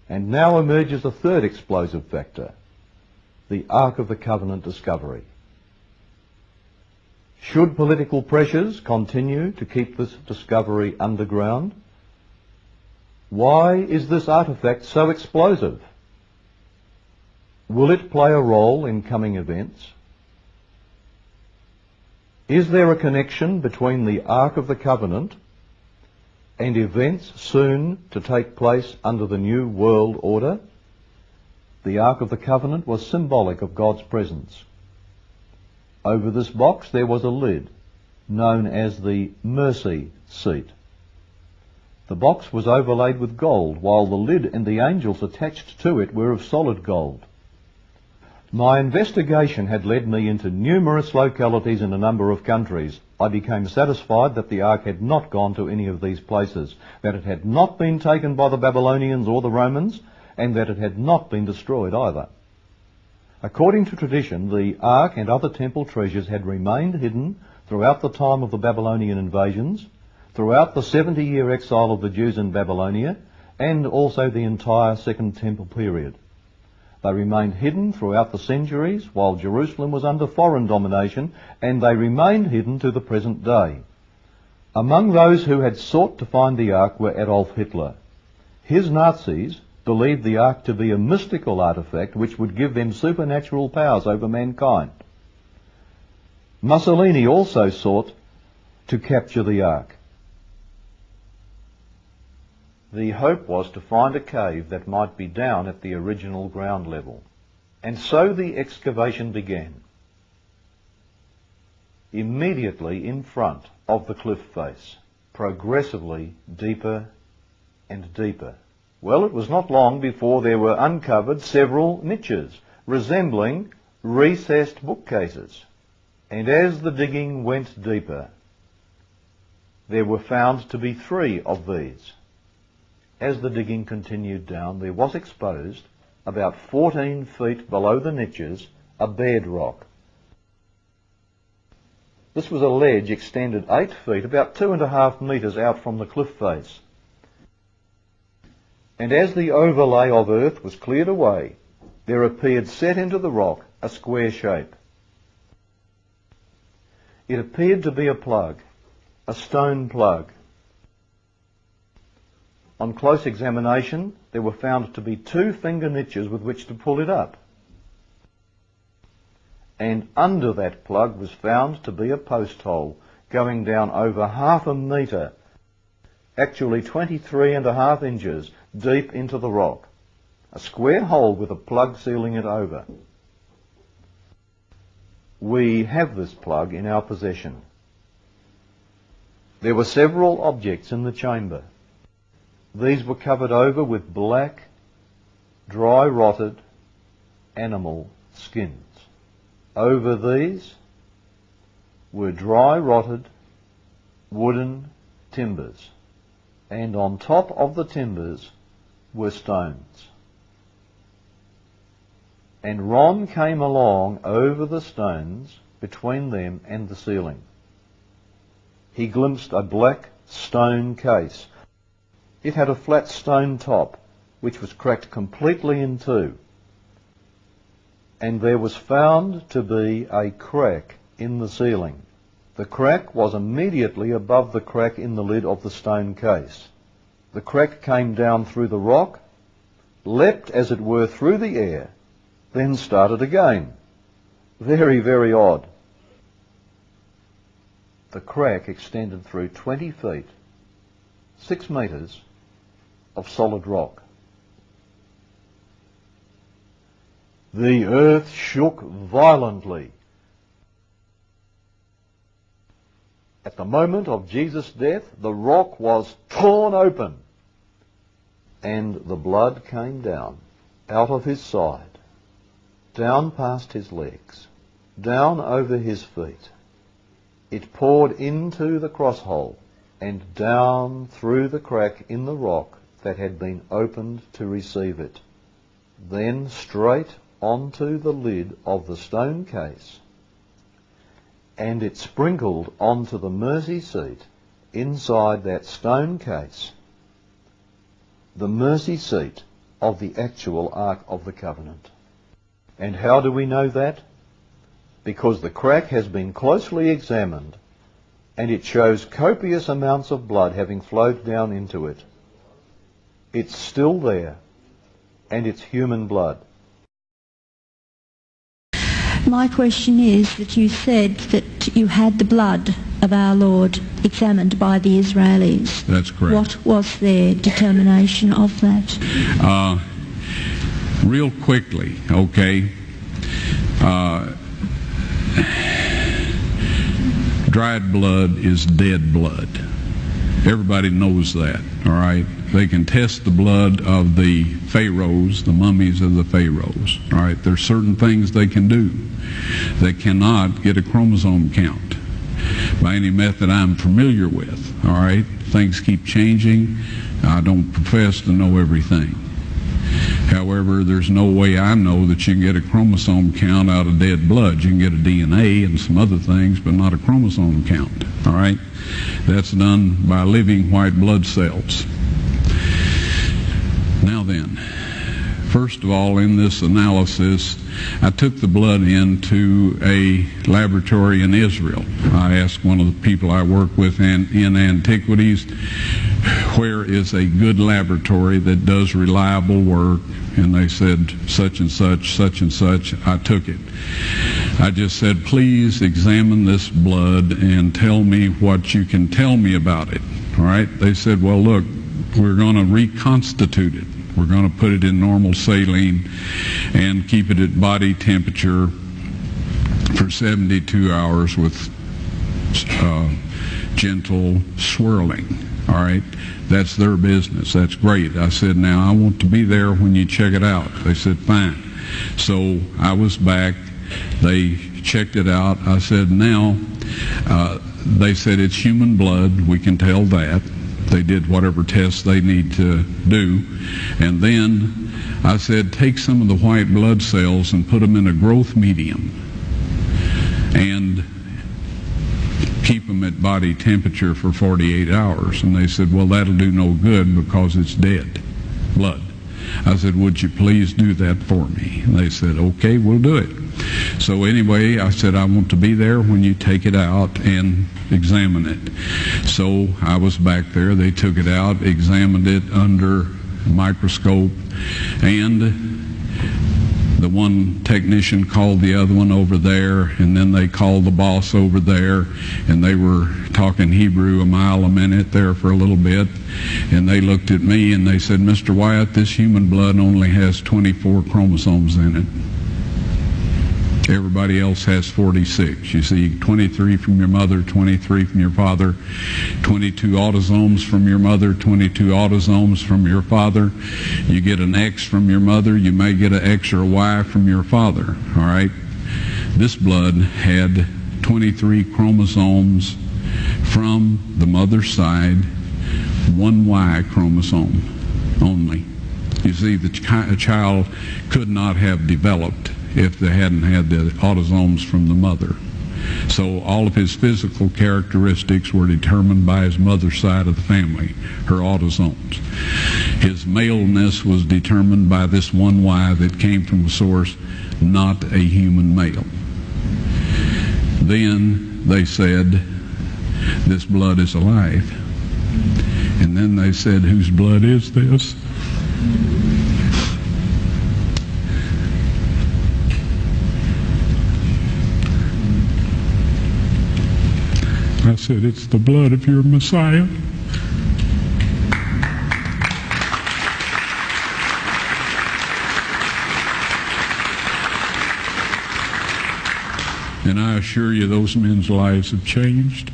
And now emerges a third explosive factor, the Ark of the Covenant discovery. Should political pressures continue to keep this discovery underground? Why is this artefact so explosive? Will it play a role in coming events? Is there a connection between the Ark of the Covenant and events soon to take place under the New World Order? The Ark of the Covenant was symbolic of God's presence. Over this box there was a lid, known as the mercy seat. The box was overlaid with gold, while the lid and the angels attached to it were of solid gold. My investigation had led me into numerous localities in a number of countries. I became satisfied that the Ark had not gone to any of these places, that it had not been taken by the Babylonians or the Romans, and that it had not been destroyed either. According to tradition, the Ark and other temple treasures had remained hidden throughout the time of the Babylonian invasions, throughout the 70-year exile of the Jews in Babylonia, and also the entire Second Temple period. They remained hidden throughout the centuries while Jerusalem was under foreign domination, and they remained hidden to the present day. Among those who had sought to find the Ark were Adolf Hitler. His Nazis believed the Ark to be a mystical artifact which would give them supernatural powers over mankind. Mussolini also sought to capture the Ark. The hope was to find a cave that might be down at the original ground level. And so the excavation began. Immediately in front of the cliff face, progressively deeper and deeper. Well, it was not long before there were uncovered several niches, resembling recessed bookcases. And as the digging went deeper, there were found to be 3 of these. As the digging continued down, there was exposed, about 14 feet below the niches, a bedrock. This was a ledge extended 8 feet, about 2.5 metres out from the cliff face. And as the overlay of earth was cleared away, there appeared set into the rock a square shape. It appeared to be a plug, a stone plug. On close examination, there were found to be 2 finger niches with which to pull it up. And under that plug was found to be a post hole going down over 1/2 metre, actually 23.5 inches deep into the rock. A square hole with a plug sealing it over. We have this plug in our possession. There were several objects in the chamber. These were covered over with black, dry rotted animal skins. Over these were dry rotted wooden timbers, and on top of the timbers were stones. And Ron came along over the stones between them and the ceiling. He glimpsed a black stone case. It had a flat stone top, which was cracked completely in 2. And there was found to be a crack in the ceiling. The crack was immediately above the crack in the lid of the stone case. The crack came down through the rock, leapt as it were through the air, then started again. Very, very odd. The crack extended through 20 feet, 6 metres, of solid rock. The earth shook violently. At the moment of Jesus' death, the rock was torn open, and the blood came down out of his side, down past his legs, down over his feet. It poured into the cross hole and down through the crack in the rock that had been opened to receive it, then straight onto the lid of the stone case, and it sprinkled onto the mercy seat inside that stone case. The mercy seat of the actual Ark of the Covenant. And how do we know that? Because the crack has been closely examined, and it shows copious amounts of blood having flowed down into it. It's still there, and it's human blood. My question is that you said that you had the blood of our Lord examined by the Israelis. That's correct. What was their determination of that? Real quickly, okay. Dried blood is dead blood. Everybody knows that, all right? They can test the blood of the pharaohs, the mummies of the pharaohs, all right? There's certain things they can do. They cannot get a chromosome count by any method I'm familiar with, all right? Things keep changing. I don't profess to know everything. However, there's no way I know that you can get a chromosome count out of dead blood. You can get a DNA and some other things, but not a chromosome count, all right? That's done by living white blood cells. Now then, first of all, in this analysis, I took the blood into a laboratory in Israel. I asked one of the people I work with in antiquities, where is a good laboratory that does reliable work? And they said, such and such, such and such. I took it. I just said, please examine this blood and tell me what you can tell me about it. All right? They said, well, look, we're going to reconstitute it. We're going to put it in normal saline and keep it at body temperature for 72 hours with gentle swirling. All right? That's their business. That's great. I said, now I want to be there when you check it out. They said, fine. So I was back. They checked it out. I said, now, they said it's human blood. We can tell that. They did whatever tests they need to do. And then I said, take some of the white blood cells and put them in a growth medium and keep them at body temperature for 48 hours. And they said, well, that'll do no good because it's dead blood. I said, would you please do that for me? And they said, okay, we'll do it. So anyway, I said, I want to be there when you take it out and examine it. So I was back there. They took it out, examined it under a microscope, and the one technician called the other one over there, and then they called the boss over there, and they were talking Hebrew a mile a minute there for a little bit, and they looked at me and they said, Mr. Wyatt, this human blood only has 24 chromosomes in it. Everybody else has 46. You see, 23 from your mother, 23 from your father, 22 autosomes from your mother, 22 autosomes from your father. You get an X from your mother, you may get an X or a Y from your father, all right? This blood had 23 chromosomes from the mother's side, one Y chromosome only. You see, the child could not have developed if they hadn't had the autosomes from the mother. So all of his physical characteristics were determined by his mother's side of the family, her autosomes. His maleness was determined by this one Y that came from a source, not a human male. Then they said, this blood is alive. And then they said, whose blood is this? I said, it's the blood of your Messiah. And I assure you those men's lives have changed.